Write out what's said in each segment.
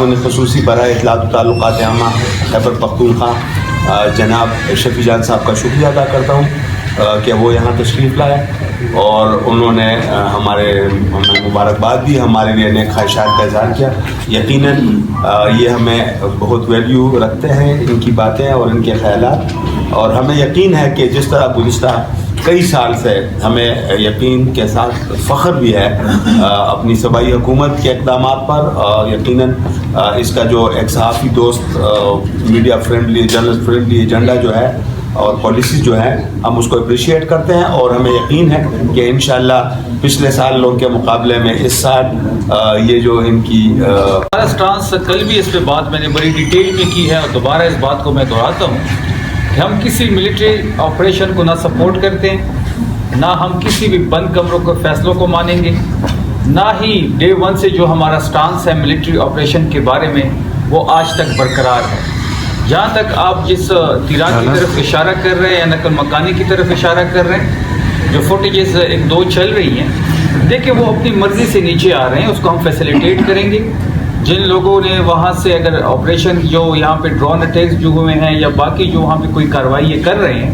معاون خصوصی برائے اطلاعات و تعلقات عامہ خیبر پختونخوا جناب شفیع جان صاحب کا شکریہ ادا کرتا ہوں کہ وہ یہاں تشریف لائے اور انہوں نے ہمیں مبارکباد دی, ہمارے لیے نیک خواہشات کا اظہار کیا. یقیناً یہ ہمیں بہت ویلیو رکھتے ہیں ان کی باتیں اور ان کے خیالات, اور ہمیں یقین ہے کہ جس طرح گزشتہ کئی سال سے ہمیں یقین کے ساتھ فخر بھی ہے اپنی صوبائی حکومت کے اقدامات پر. یقیناً اس کا جو ایک صحافی دوست media friendly journalist friendly agenda جو ہے اور پالیسی جو ہے ہم اس کو اپریشیٹ کرتے ہیں, اور ہمیں یقین ہے کہ انشاءاللہ پچھلے سال لوگوں کے مقابلے میں اس سال یہ جو ان کی اسٹانس کل بھی اس پہ بات میں نے بڑی ڈیٹیل میں کی ہے, اور دوبارہ اس بات کو میں دہراتا ہوں کہ ہم کسی ملٹری آپریشن کو نہ سپورٹ کرتے ہیں, نہ ہم کسی بھی بند کمروں کے فیصلوں کو مانیں گے, نہ ہی ڈے ون سے جو ہمارا سٹانس ہے ملٹری آپریشن کے بارے میں وہ آج تک برقرار ہے. جہاں تک آپ جس تیراک کی طرف اشارہ کر رہے ہیں یا نقل مکانی کی طرف اشارہ کر رہے ہیں, جو فوٹیجز ایک دو چل رہی ہیں, دیکھیں وہ اپنی مرضی سے نیچے آ رہے ہیں, اس کو ہم فیسیلیٹیٹ کریں گے. جن لوگوں نے وہاں سے اگر آپریشن جو یہاں پہ ڈرون اٹیکس جو ہوئے ہیں یا باقی جو وہاں پہ کوئی کارروائی یہ کر رہے ہیں,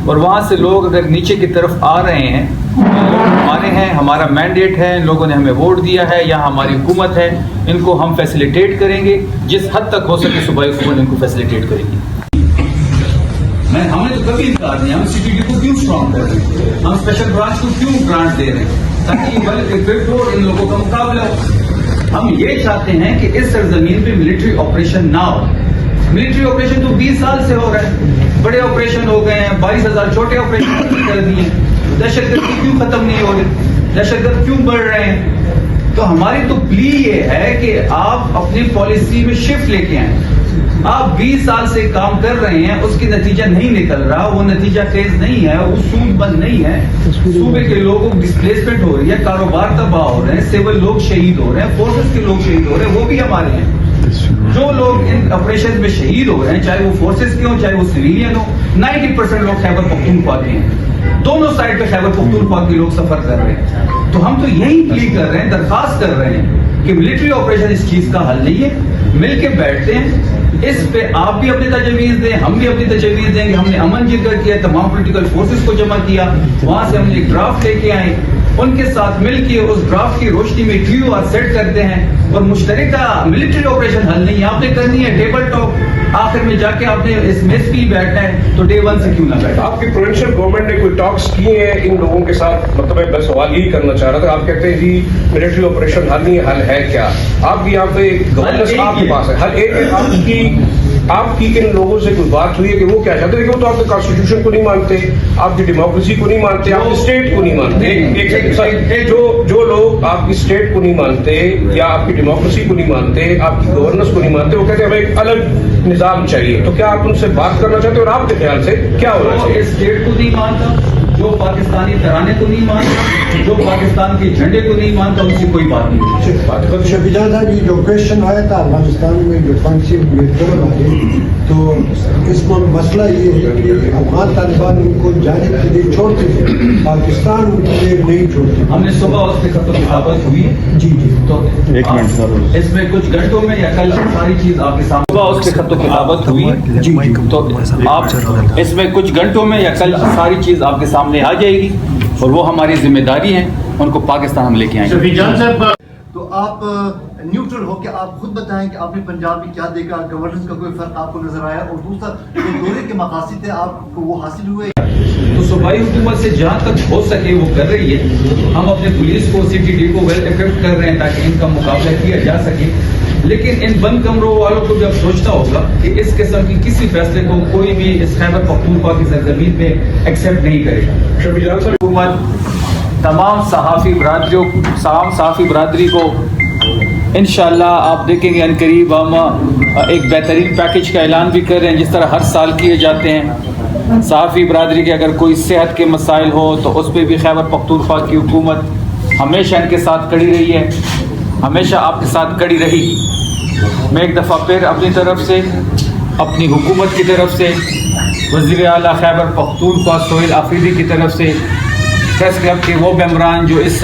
اور وہاں سے لوگ اگر نیچے کی طرف آ رہے ہیں, ہمارے ہیں, ہمارا مینڈیٹ ہے, ان لوگوں نے ہمیں ووٹ دیا ہے یا ہماری حکومت ہے, ان کو ہم فیسیلیٹیٹ کریں گے جس حد تک ہو سکے صوبائی حکومت ان کو فیسیلیٹیٹ کرے گی. ہم نے تو کبھی انکار نہیں, ہم سی ٹی ڈی کو کیوں اسٹرانگ کر رہے ہیں, ہم اسپیشل برانچ کو کیوں گرانٹ دے رہے ہیں تاکہ ان لوگوں کا مقابلہ ہو. ہم یہ چاہتے ہیں کہ اس سرزمین پہ ملٹری آپریشن نہ ہو. ملٹری آپریشن تو 20 سال سے ہو رہا ہے, بڑے آپریشن ہو گئے ہیں, 22,000 چھوٹے آپریشن کر دیے. دہشت گردی کیوں ختم نہیں ہو رہی, دہشت گرد کیوں بڑھ رہے ہیں؟ تو ہماری تو پلی یہ ہے کہ آپ اپنی پالیسی میں شفٹ لے کے آئیں. آپ 20 سال سے کام کر رہے ہیں, اس کی نتیجہ نہیں نکل رہا, وہ نتیجہ خیز نہیں ہے, وہ سود بند نہیں ہے, صوبے کے لوگوں کو ڈسپلیسمنٹ ہو رہی ہے, کاروبار تباہ ہو رہے ہیں, سول لوگ شہید ہو رہے ہیں, فورسز کے لوگ شہید ہو رہے ہیں, وہ بھی ہمارے ہیں. جو لوگ ان آپریشن میں شہید ہو رہے ہیں, چاہے وہ فورسز کے ہوں چاہے وہ سویلین ہو, 90% لوگ خیبر پختونخوا کے ہیں. دونوں سائڈ پہ خیبر پختونخوا کے لوگ سفر کر رہے ہیں. تو ہم تو یہی پلی کر رہے ہیں, درخواست کر رہے ہیں کہ ملٹری آپریشن اس چیز کا حل نہیں ہے. مل کے بیٹھتے ہیں, اس پہ آپ بھی اپنی تجویز دیں, ہم بھی اپنی تجویز دیں گے. ہم نے امن ذکر کیا, تمام پولیٹیکل فورسز کو جمع کیا, وہاں سے ہم نے ایک ڈرافٹ لے کے آئے, ان کے ساتھ مل کے اس ڈرافٹ کی روشنی میں کیو آر سیٹ کرتے ہیں, اور مشترکہ ملٹری آپریشن حل نہیں, آپ نے کرنی ہے ٹیبل ٹاک. آخر میں جا کے آپ نے اس میز پہ بیٹھنا ہے, تو ڈے ون سے کیوں نہ بیٹھا. آپ کی پروونشل گورنمنٹ نے کوئی ٹاکس کیے ہیں ان لوگوں کے ساتھ؟ مطلب میں سوال یہی کرنا چاہ رہا تھا. آپ کہتے ہیں جی ملٹری آپریشن حل نہیں, حل ہے کیا؟ آپ بھی یہاں پہ گورننس آپ کے پاس ہے, حل ایک ہے. آپ کی ان لوگوں سے کوئی بات ہوئی ہے کہ وہ کیا چاہتے ہیں؟ کہ وہ تو آپ کے کانسٹیٹیوشن کو نہیں مانتے, آپ کی ڈیموکریسی کو نہیں مانتے, آپ کی اسٹیٹ کو نہیں مانتے. جو لوگ آپ کی اسٹیٹ کو نہیں مانتے یا آپ کی ڈیموکریسی کو نہیں مانتے, آپ کی گورننس کو نہیں مانتے, وہ کہتے ہیں ہمیں ایک الگ نظام چاہیے. تو کیا آپ ان سے بات کرنا چاہتے ہیں, اور آپ کے خیال سے کیا ہونا چاہیے؟ اسٹیٹ کو نہیں مانتا, جو پاکستانی ترانے کو نہیں مانتا, جو پاکستان کے جھنڈے کو نہیں مانتا, ان سے کوئی بات نہیں. شفیع جان صاحب, یہ جو کوشچن آیا تھا افغانستان میں جو فنسی والے, تو اس میں مسئلہ یہ ہے کہ افغان طالبان ان کو جانے کے لیے چھوڑتے ہیں, پاکستان ان کے لیے نہیں چھوڑتے. ہم نے صبح اس پہ خط و کتابت ہوئی ہے. جی جی, تو ایک منٹ سر, اس میں کچھ گھنٹوں میں یا کل ساری چیز آپ کے سامنے صبح اس پہ خط و کتابت ہوئی ہے. جی جی, تو آپ اس میں کچھ گھنٹوں میں یا کل ساری چیز آپ کے سامنے آ جائے گی, اور وہ ہماری ذمہ داری ہے, ان کو پاکستان ہم لے کے آئیں گے. تو آپ نیوٹرل ہو کے آپ خود بتائیں کہ آپ نے پنجاب میں کیا دیکھا, گورننس کا کوئی فرق آپ کو نظر آیا, اور دوسرا جو دورے کے مقاصد تھے آپ کو وہ حاصل ہوئے؟ تو صوبائی حکومت سے جہاں تک ہو سکے وہ کر رہی ہے. ہم اپنے پولیس کو, سی ٹی ڈی کو ویل ایکوپڈ کر رہے ہیں تاکہ ان کا مقابلہ کیا جا سکے. لیکن ان بند کمروں والوں کو بھی اب سوچنا ہوگا کہ اس قسم کی کسی فیصلے کو کوئی بھی اس خیبر پختونخوا کی سرزمین پہ ایکسیپٹ نہیں کرے گا. حکومت تمام صحافی برادری کو انشاءاللہ آپ دیکھیں گے عنقریب ہم ایک بہترین پیکیج کا اعلان بھی کر رہے ہیں, جس طرح ہر سال کیے جاتے ہیں. صحافی برادری کے اگر کوئی صحت کے مسائل ہو تو اس پہ بھی خیبر پختونخوا کی حکومت ہمیشہ ان کے ساتھ کڑی رہی ہے, ہمیشہ آپ کے ساتھ کڑی رہی. میں ایک دفعہ پھر اپنی طرف سے, اپنی حکومت کی طرف سے, وزیر اعلیٰ خیبر پختونخوا سہیل آفریدی کی طرف سے, پریس کلب کے وہ ممبران جو اس